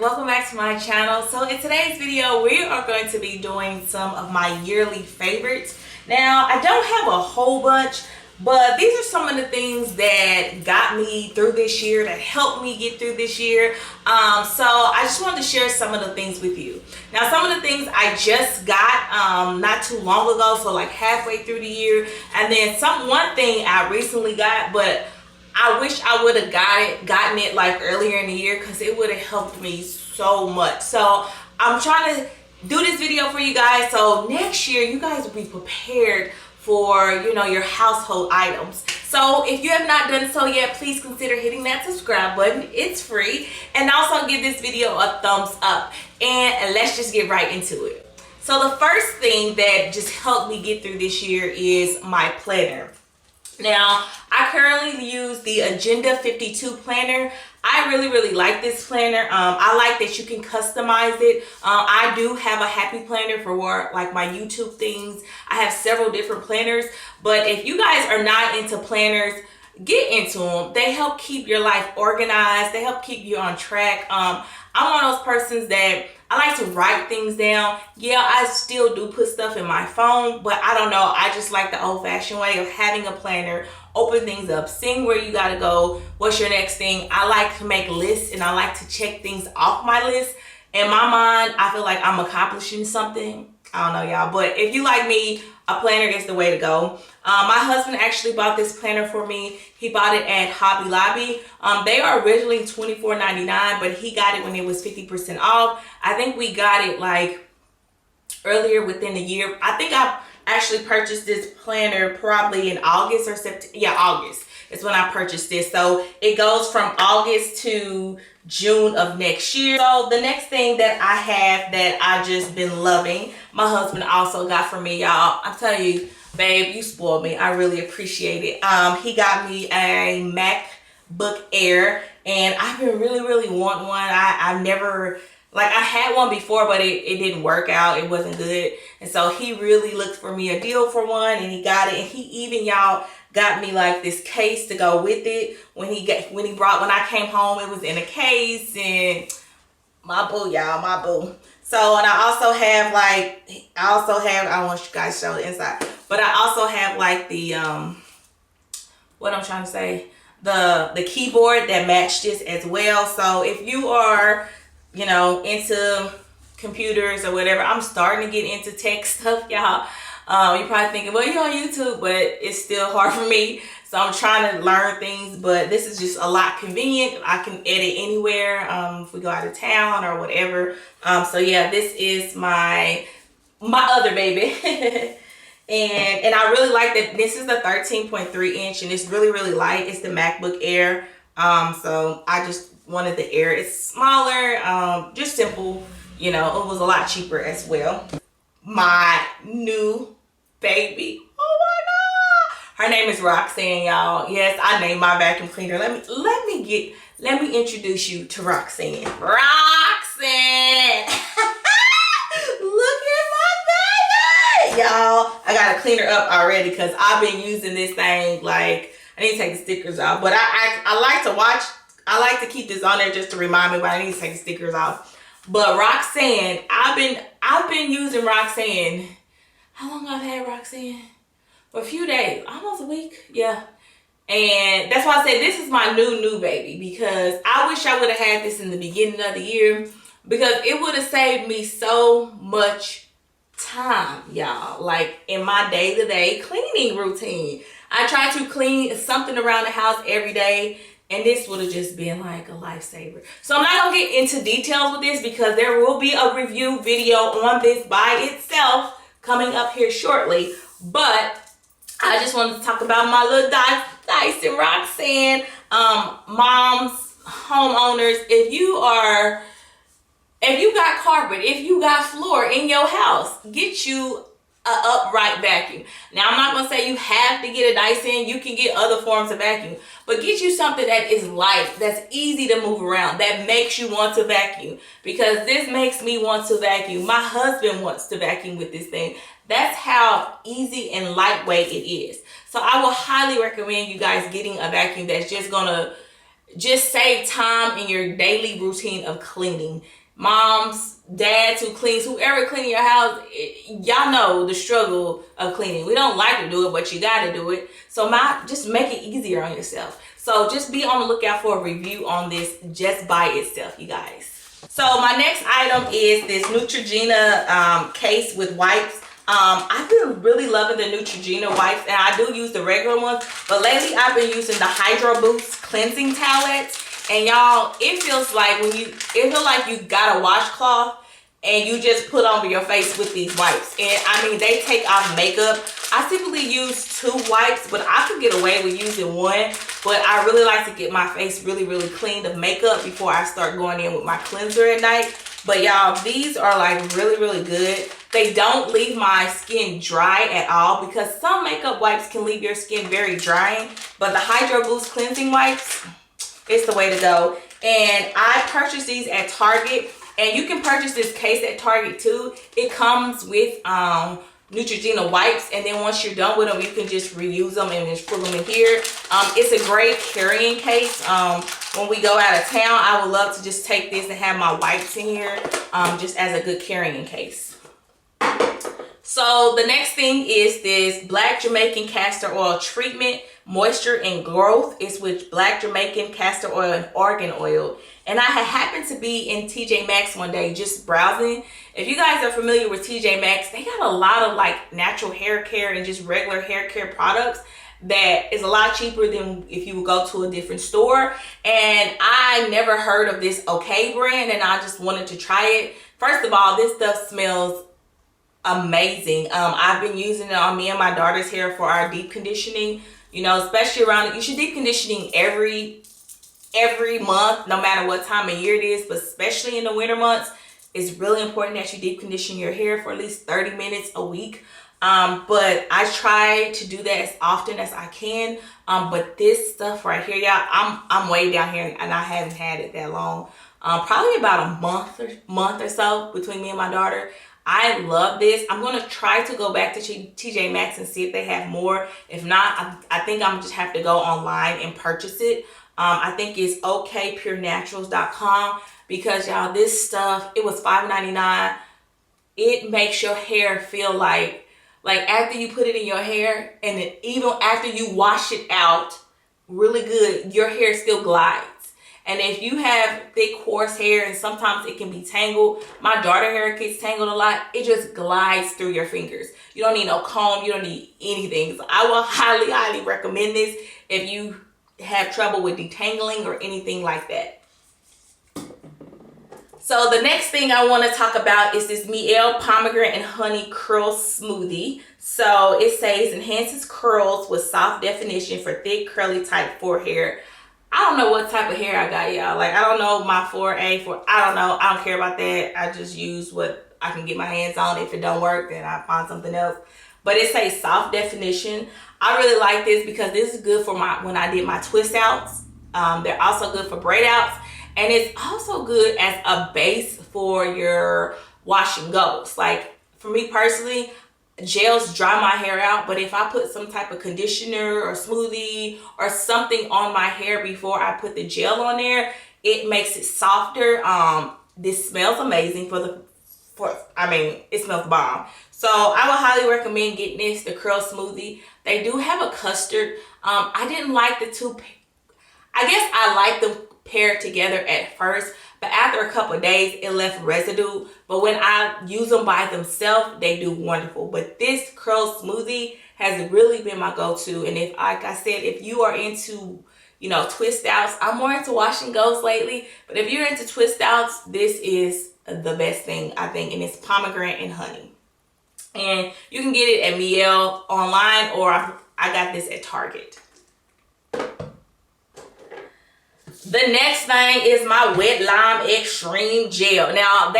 welcome back to my channel. So in today's video we are going to be doing some of my yearly favorites. Now I don't have a whole bunch, but these are some of the things that got me through this year, that helped me get through this year. So I just wanted to share some of the things with you. Now some of the things I just got not too long ago, so like halfway through the year, and then one thing I recently got, but I wish I would have gotten it like earlier in the year, because it would have helped me so much. So I'm trying to do this video for you guys, so next year you guys will be prepared for, you know, your household items. So if you have not done so yet, please consider hitting that subscribe button. It's free. And also give this video a thumbs up. And let's just get right into it. So the first thing that just helped me get through this year is my planner. Now, I currently use the Agenda 52 planner. I really like this planner. I like that you can customize it. I do have a happy planner for like my YouTube things. I have several different planners, but if you guys are not into planners, get into them. They help keep your life organized. They help keep you on track. I'm one of those persons that I like to write things down. Yeah, I still do put stuff in my phone, but I don't know. I just like the old-fashioned way of having a planner, open things up, seeing where you gotta go, what's your next thing. I like to make lists and I like to check things off my list. In my mind, I feel like I'm accomplishing something. I don't know, y'all, but if you like me, a planner is the way to go. My husband actually bought this planner for me. He bought it at Hobby Lobby. They are originally $24.99, but he got it when it was 50% off. I think we got it like earlier within the year. I think I actually purchased this planner probably in August or September. Yeah, August is when I purchased this. So it goes from August to June of next year. So the next thing that I have that I just been loving, my husband also got for me, y'all. I'm telling you, babe, you spoiled me. I really appreciate it. He got me a MacBook Air, and I've been really wanting one. I never, like, I had one before, but it didn't work out. It wasn't good. And so he really looked for me a deal for one, and he got it. And he even, y'all, got me like this case to go with it. When I came home, it was in a case, and my boo, y'all, my boo. So, and I don't want you guys to show the inside, but I also have like the, what I'm trying to say, the keyboard that matched this as well. So if you are, you know, into computers or whatever, I'm starting to get into tech stuff, y'all. You're probably thinking, well, you're on YouTube, but it's still hard for me. So I'm trying to learn things, but this is just a lot convenient. I can edit anywhere if we go out of town or whatever. So yeah, this is my other baby. and I really like that this is the 13.3 inch and it's really light. It's the MacBook Air. So I just wanted the Air. It's smaller, just simple. You know, it was a lot cheaper as well. My new baby. Oh my God. Her name is Roxanne, y'all. Yes, I named my vacuum cleaner. Let me introduce you to Roxanne. Roxanne. Look at my baby. Y'all, I gotta clean her up already because I've been using this thing. Like, I need to take the stickers off. But I like to watch. I like to keep this on there just to remind me, but I need to take the stickers off. But Roxanne, I've been using Roxanne. How long I've had Roxanne? For a few days, almost a week. Yeah. And that's why I said this is my new baby, because I wish I would have had this in the beginning of the year, because it would have saved me so much time, y'all. Like in my day-to-day cleaning routine. I try to clean something around the house every day, and this would have just been like a lifesaver. So I'm not going to get into details with this because there will be a review video on this by itself coming up here shortly. But I just wanted to talk about my little Dyson Roxanne. Moms, homeowners, if you got carpet, if you got floor in your house, get you an upright vacuum. Now, I'm not going to say you have to get a Dyson. You can get other forms of vacuum. But get you something that is light, that's easy to move around, that makes you want to vacuum. Because this makes me want to vacuum. My husband wants to vacuum with this thing. That's how easy and lightweight it is. So I will highly recommend you guys getting a vacuum that's just going to just save time in your daily routine of cleaning. Moms, dads who cleans, whoever cleaning your house, y'all know the struggle of cleaning. We don't like to do it, but you gotta do it. So just make it easier on yourself. So just be on the lookout for a review on this just by itself, you guys. So my next item is this Neutrogena case with wipes. I've been really loving the Neutrogena wipes, and I do use the regular ones, but lately I've been using the Hydro Boost cleansing towelettes. And y'all, it feels like you got a washcloth and you just put over your face with these wipes. And I mean, they take off makeup. I typically use 2 wipes, but I could get away with using 1. But I really like to get my face really, really cleaned of makeup before I start going in with my cleanser at night. But y'all, these are like really, really good. They don't leave my skin dry at all, because some makeup wipes can leave your skin very drying. But the Hydro Boost cleansing wipes, it's the way to go. And I purchased these at Target, and you can purchase this case at Target too. It comes with Neutrogena wipes, and then once you're done with them, you can just reuse them and just put them in here. It's a great carrying case. When we go out of town, I would love to just take this and have my wipes in here, just as a good carrying case. So the next thing is this Black Jamaican Castor Oil Treatment Moisture and Growth. It's with Black Jamaican Castor Oil and Argan Oil. And I had happened to be in TJ Maxx one day just browsing. If you guys are familiar with TJ Maxx, they got a lot of like natural hair care and just regular hair care products that is a lot cheaper than if you would go to a different store. And I never heard of this OK brand, and I just wanted to try it. First of all, this stuff smells amazing. I've been using it on me and my daughter's hair for our deep conditioning. You know, especially around, you should deep conditioning every month, no matter what time of year it is, but especially in the winter months, it's really important that you deep condition your hair for at least 30 minutes a week. But I try to do that as often as I can. But this stuff right here, y'all, I'm way down here and I haven't had it that long. Probably about a month or so between me and my daughter. I love this. I'm going to try to go back to TJ Maxx and see if they have more. If not, I think I'm just have to go online and purchase it. I think it's okpurenaturals.com, because y'all, this stuff, it was $5.99. It makes your hair feel like after you put it in your hair, and then even after you wash it out really good, your hair still glides. And if you have thick, coarse hair, and sometimes it can be tangled, my daughter hair gets tangled a lot, it just glides through your fingers. You don't need no comb, you don't need anything. So I will highly, highly recommend this if you have trouble with detangling or anything like that. So the next thing I want to talk about is this Miel Pomegranate and Honey Curl Smoothie. So it says enhances curls with soft definition for thick, curly type forehair. I don't know what type of hair I got, y'all. Like, I don't know my 4A, I don't know. I don't care about that. I just use what I can get my hands on. If it don't work, then I find something else. But it says soft definition. I really like this because this is good for when I did my twist outs. They're also good for braid outs. And it's also good as a base for your wash and goes. Like, for me personally, gels dry my hair out, but if I put some type of conditioner or smoothie or something on my hair before I put the gel on there, it makes it softer. This smells amazing it smells bomb. So I would highly recommend getting this, the Curl Smoothie. They do have a custard. I didn't like the two. I guess I like them paired together at first, but after a couple of days, it left residue. But when I use them by themselves, they do wonderful. But this Curl Smoothie has really been my go-to. And if, like I said, if you are into, you know, twist outs, I'm more into wash and goes lately. But if you're into twist outs, this is the best thing, I think. And it's pomegranate and honey. And you can get it at Miel online, or I got this at Target. The next thing is my Wet Lime Extreme Gel. Now,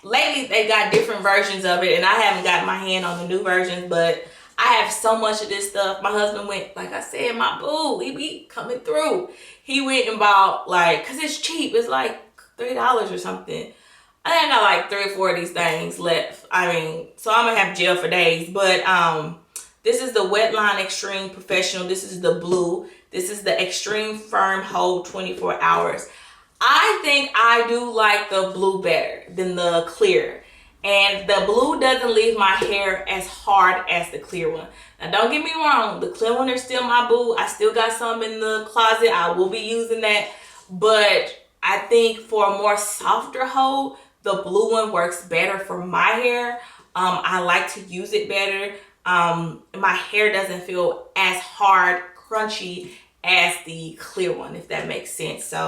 lately they got different versions of it, and I haven't gotten my hand on the new versions, but I have so much of this stuff. My husband went, like I said, my boo, he be coming through. He went and bought, like, because it's cheap. It's like $3 or something. I think I got like 3 or 4 of these things left. I mean, so I'm going to have gel for days. But this is the Wet Line Extreme Professional. This is the blue. This is the Extreme Firm Hold 24 Hours. I think I do like the blue better than the clear. And the blue doesn't leave my hair as hard as the clear one. Now, don't get me wrong. The clear one is still my boo. I still got some in the closet. I will be using that. But I think for a more softer hold, the blue one works better for my hair. I like to use it better. My hair doesn't feel as hard, crunchy as the clear one, if that makes sense. So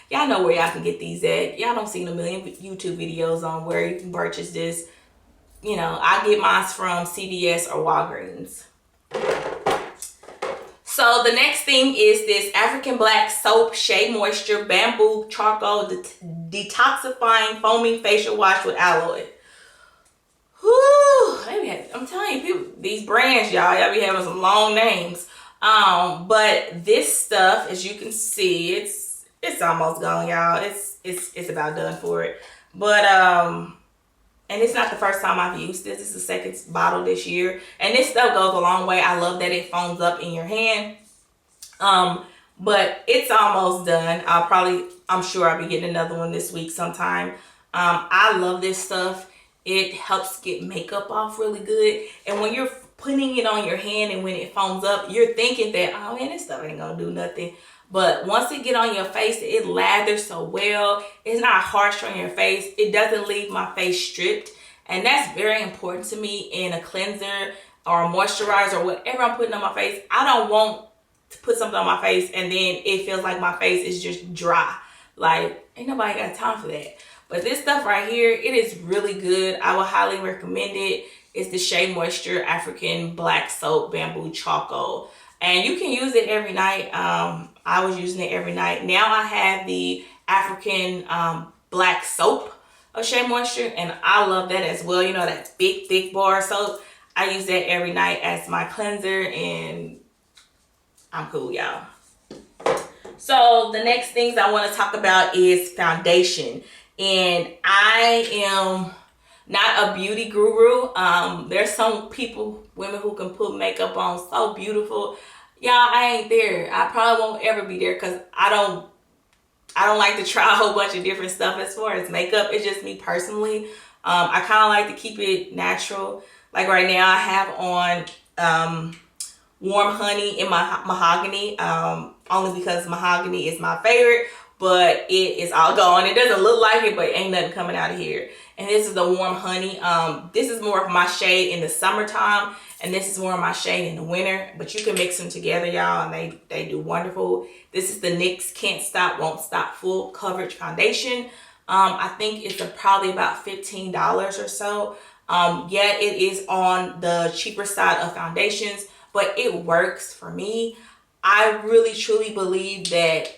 y'all know where y'all can get these at. Y'all don't see a million YouTube videos on where you can purchase this. You know, I get mine from CVS or Walgreens. So the next thing is this African Black Soap Shea Moisture Bamboo Charcoal Detoxifying Foaming Facial Wash with Aloe. Whew, I'm telling you, people, these brands, y'all be having some long names. But this stuff, as you can see, it's almost gone, y'all. It's about done for it. But and it's not the first time I've used this. It's the second bottle this year, and this stuff goes a long way. I love that it foams up in your hand. But it's almost done. I'm sure I'll be getting another one this week sometime. I love this stuff. It helps get makeup off really good, and when you're putting it on your hand and when it foams up, you're thinking that, oh man, this stuff ain't gonna do nothing. But once it get on your face, it lathers so well. It's not harsh on your face. It doesn't leave my face stripped. And that's very important to me in a cleanser or a moisturizer or whatever I'm putting on my face. I don't want to put something on my face and then it feels like my face is just dry. Like, ain't nobody got time for that. But this stuff right here, it is really good. I would highly recommend it. It's the Shea Moisture African Black Soap Bamboo Charcoal. And you can use it every night. I was using it every night. Now I have the African Black Soap of Shea Moisture. And I love that as well. You know, that big, thick bar soap. I use that every night as my cleanser. And I'm cool, y'all. So the next things I want to talk about is foundation. And I am not a beauty guru. There's some women who can put makeup on so beautiful. Y'all, I ain't there. I probably won't ever be there because I don't like to try a whole bunch of different stuff as far as makeup. It's just me personally. I kind of like to keep it natural. Like right now I have on Warm Honey in my mahogany, only because mahogany is my favorite, but it is all gone. It doesn't look like it, but ain't nothing coming out of here. And this is the Warm Honey. This is more of my shade in the summertime, and this is more of my shade in the winter. But you can mix them together, y'all, and they do wonderful. This is the NYX Can't Stop, Won't Stop Full Coverage Foundation. I think it's probably about $15 or so. Yeah, it is on the cheaper side of foundations, but it works for me. I really, truly believe that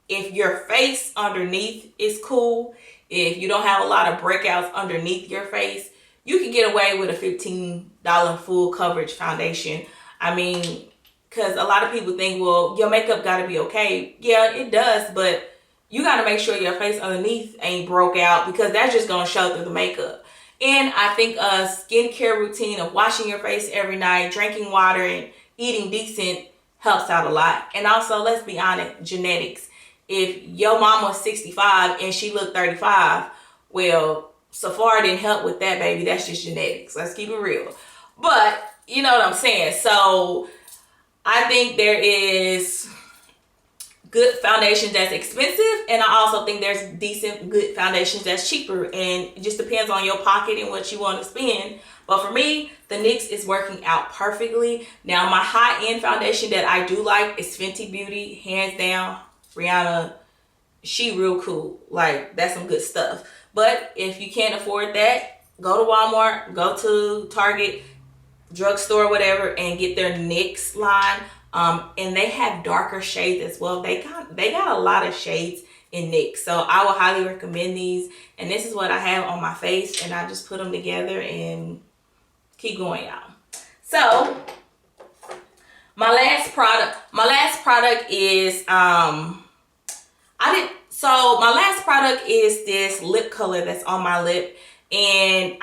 if your face underneath is cool, if you don't have a lot of breakouts underneath your face, you can get away with a $15 full coverage foundation. I mean, because a lot of people think, well, your makeup got to be okay. Yeah, it does, but you got to make sure your face underneath ain't broke out because that's just going to show through the makeup. And I think a skincare routine of washing your face every night, drinking water, and eating decent helps out a lot. And also, let's be honest, genetics. If your mama was 65 and she looked 35, well, Sephora didn't help with that, baby. That's just genetics. Let's keep it real. But you know what I'm saying. So I think there is good foundations that's expensive, and I also think there's decent, good foundations that's cheaper, and it just depends on your pocket and what you want to spend. But for me, the NYX is working out perfectly. Now, my high-end foundation that I do like is Fenty Beauty, hands down. Rihanna, she real cool. Like, that's some good stuff. But if you can't afford that, go to Walmart, go to Target, drugstore, whatever, and get their NYX line. And they have darker shades as well. They got a lot of shades in NYX. So I would highly recommend these. And this is what I have on my face, and I just put them together and keep going, y'all. So my last product is my last product is this lip color that's on my lip, and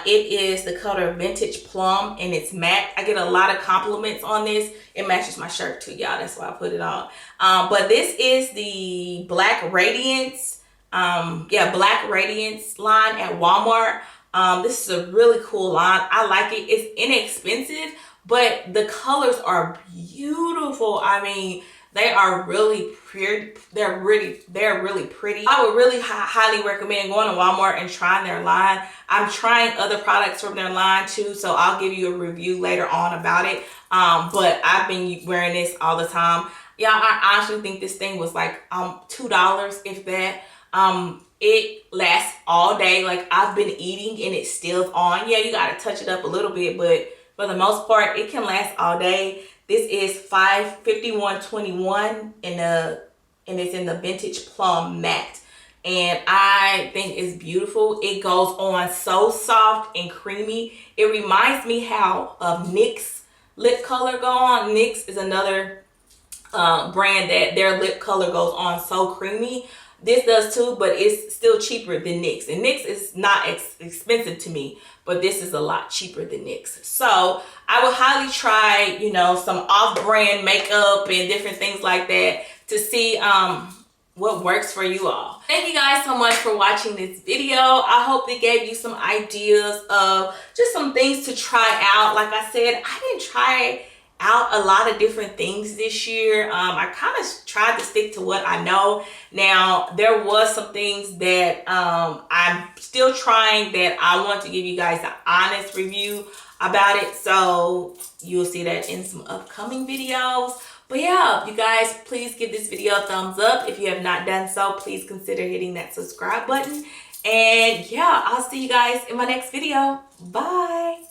it is the color Vintage Plum, and it's matte. I get a lot of compliments on this. It matches my shirt too, y'all. That's why I put it on. But this is the Black Radiance. Black Radiance line at Walmart. This is a really cool line. I like it. It's inexpensive, but the colors are beautiful. I mean, they are really pretty. They're really pretty. I would really highly recommend going to Walmart and trying their line. I'm trying other products from their line too, so I'll give you a review later on about it. But I've been wearing this all the time. Yeah, I honestly think this thing was like $2, if that. It lasts all day. Like, I've been eating and it's still on. Yeah, you gotta touch it up a little bit, but for the most part, it can last all day. This is $551.21 and it's in the Vintage Plum matte. And I think it's beautiful. It goes on so soft and creamy. It reminds me how of NYX lip color go on. NYX is another brand that their lip color goes on so creamy. This does too, but it's still cheaper than NYX. And NYX is not expensive to me, but this is a lot cheaper than NYX. So I would highly try, you know, some off-brand makeup and different things like that to see what works for you all. Thank you guys so much for watching this video. I hope it gave you some ideas of just some things to try out. Like I said, I didn't try out a lot of different things this year. I kind of tried to stick to what I know. Now, there was some things that I'm still trying that I want to give you guys an honest review about it. So you'll see that in some upcoming videos. But yeah, you guys, please give this video a thumbs up. If you have not done so, please consider hitting that subscribe button. And yeah, I'll see you guys in my next video. Bye.